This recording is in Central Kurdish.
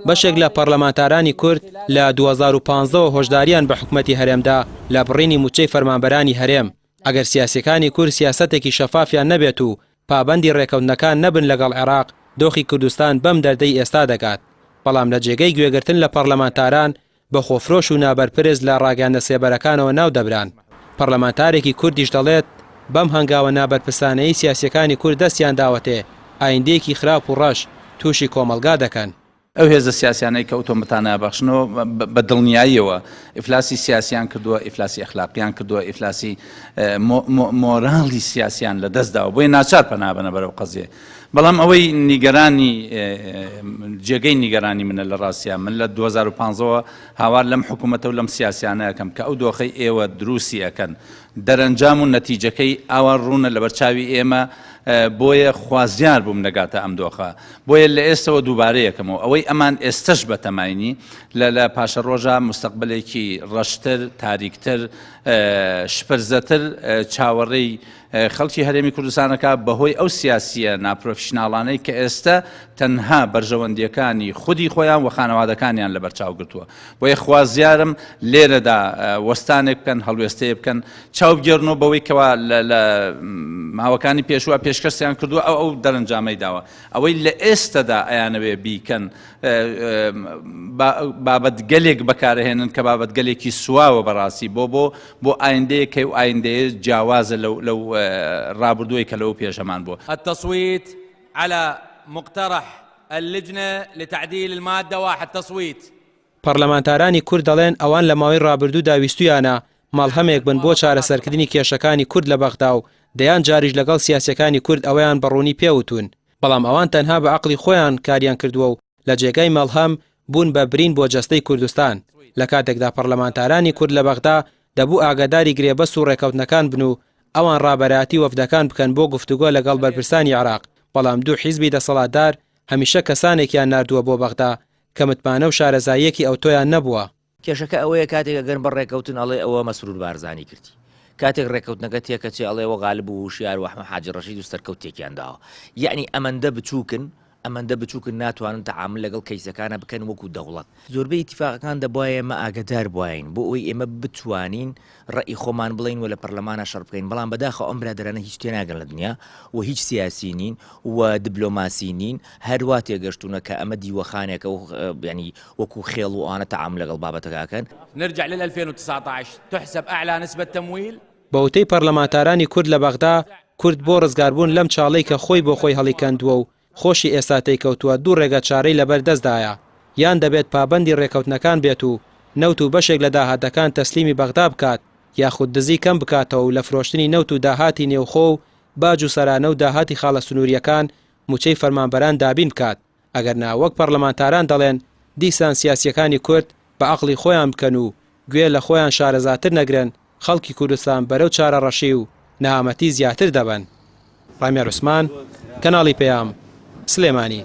بەشێک لە پەرلەمانتارانی کورد لە 2015 هۆشداریان بە حکومەتی هەرێمدا لە بڕینی موچەی فەرمانبەرانی هەرێم ئەگەر سیاسەکانی کورد سیاسەتێکی شەفافیان نەبێت و پابەندی ڕێکەوتنەکان نەبن لەگەڵ عێراق دۆخی کوردستان بەم دەردەی ئێستا دەکات بەڵام لە جێگەی گوێگرتن لە پەرلەمانتاران بە خۆفرۆش و نابەرپرز لە ڕاگەاندە سێبەرەکانەوە ناو دەبران پەرلەمانتارێکی کوردیش دەڵێت بەم هەنگاوە نابەرپرسانەی سیاسیەکانی کورد دەستیان داوەتێ ئایندەیەکی خراپ و ڕەش تووشی کۆمەلگا دەکەن ئەو هێزە سیاسیانەی کە ئۆتۆمەتانە بەخشنەوە بە دڵنیاییەوە ئیفلاسی سیاسیان کردووە ئیفلاسی ئەخلاقیان کردووە ئیفلاسی مۆراڵی سیاسیان لە دەستداوە بۆیە ناچار پەنابەنە بەرەو قەزیە بەڵام ئەوەی نیگەرانی جێگەی نیگەرانی منە لە ڕاستیان من لە 2015 هاوار لەم حکوومەتە و لەم سیاسیانە ئەەکەم کە ئەو دۆخەی ئێوە دروستی ئەەکەن دەرەنجام و نەتیجەکەی ئاوا ڕوونە لە بەرچاوی ئێمە بۆیە خوازیار بووم نەگاتە ئەم دۆخە بۆیە لە ئێستەوە دووبارەیەکەمەوە ئەوەی ئەمان ئێستش بەتەماینی لە پاشە ڕۆژە مستەقبلێکی ڕەشتر تاریکتر شپرزەتر چاوەڕێی خەڵکی هەرێمی کوردستانەکە بەهۆی ئەو سیاسیە ناپرۆفشناڵانەی کە ئێستا تەنها بەرژەوەندیەکانی خودی خۆیان و خانەوادەکانیان لە بەرچاو گرتووە بۆیە خوازیارم لێرەدا وەستانێک بکەن هەڵوێستەیە بکەن چاوبگێڕنەوە بەوەی کەوا لە ماوەکانی پێشوە پێشکەسیان کردووە ئەو دەرەنجامەی داوە ئەوەی لە ئێستادا ئەیانەوێ بیکەن بابەت گەلێک بەکارهێنن کە بابەت گەلێکی سواوە بەڕاستی بۆ ئایندەیەکەی و ئایندەیە جیاوازە لەو رابردووی کە لەو پێشەمان بووە التصويت على مقترح اللجنة لتعديل المادة 1 تصويت پەرلەمانتارانی کورد دەڵێن ئەوان لە ماوەی ڕابردوودا ویستویانە ماڵهەمێک بن بۆ چارەسەرکردنی کێشەکانی کورد لە بەغدا و دەیان جاریش لەگەڵ سیاسەکانی کورد ئەوەیان بەڕوونی پێوتون بەڵام ئەوان تەنها بە عەقڵی خۆیان کاریان کردووە و لە جێگای مەڵهەم بوون بە برین بۆ جەستەی کوردستان لە کاتێکدا پەرلەمانتارانی کورد لە بەغدا دەبوو ئاگاداری گرێبەست و ڕێکەوتنەکان بن و ئەوان ڕابەراتی وەفدەکان بکەن بۆ گفتوگۆ لەگەڵ بەرپرسانی عێراق بەڵام دوو حیزبی دەسەڵاتدار هەمیشە کەسانێکیان ناردووە بۆ بەغدا کە متمانە و شارەزاییەکی ئەو تۆیان نەبووە کێشەکە ئەوەیە کاتێک ئەگەر بە ڕێکەوتن ئەڵێ ئەوە مەسرور بارزانی کردی کاتێک ڕێکەوتنەکە تێکە چێ ئەڵێەوە غالب و هوشیار و ئەحمەد حاجی ڕەشید و سەرکەوتێکیان داوە یعنی ئەمەندە بچووکن ناتوانن تەعامل لەگەڵ کەیسەکانە بکەن وەکو دەوڵەت زۆربەی ئیتیفاقەکان دەبوایە ئێمە ئاگدار بواین بۆ ئەوەی ئێمە بتوانین ڕێی خۆمان بڵین و لە پەرلەمانە شەڕ بکەین بەڵام بەداخەوە ئەم برادرانە هیچ تێناگەن لە دنیا و هیچ سیاسی نین و دیبلۆماسی نین هەروە تێگەشتونە کە ئەمە دیوەخانێکە ینی وەکو خێڵ و ئانە تەعامل لەگەڵ بابەتەکەکەن نرجع لل 2019 تحسب أعلى نسبة تمويل بەوتەی پەرلەمانتارانی کورد لە بەغدا کورد بۆ ڕزگاربوون لەم چاڵەی کە خۆی بۆ خۆی هەڵیکەندووە و خۆشی ئێستاتەی کەوتووە دوو ڕێگە چارەی لەبەر دەستدایە یان دەبێت پابەندی ڕێکەوتنەکان بێت و نەوت و بەشێک لە داهاتەکان تەسلیمی بەغدا بکات یاخود دزی کەم بکاتەوە و لە فرۆشتنی نەوت و داهاتی نێوخۆ و باج و سەرانە و داهاتی خاڵە سنووریەکان موچەی فەرمانبەران دابین بکات ئەگەر نا وەک پەرلەمانتاران دەڵێن دیسان سیاسیەکانی کورد بە عەقڵی خۆیان بکەن و گوێ لە خۆیان شارەزاتر نەگرن خەڵکی کوردستان بەرەو چارەڕەشی و نەهامەتی زیاتر دەبن ڕامیا عوسمان کەناڵی پەیام سلێمانی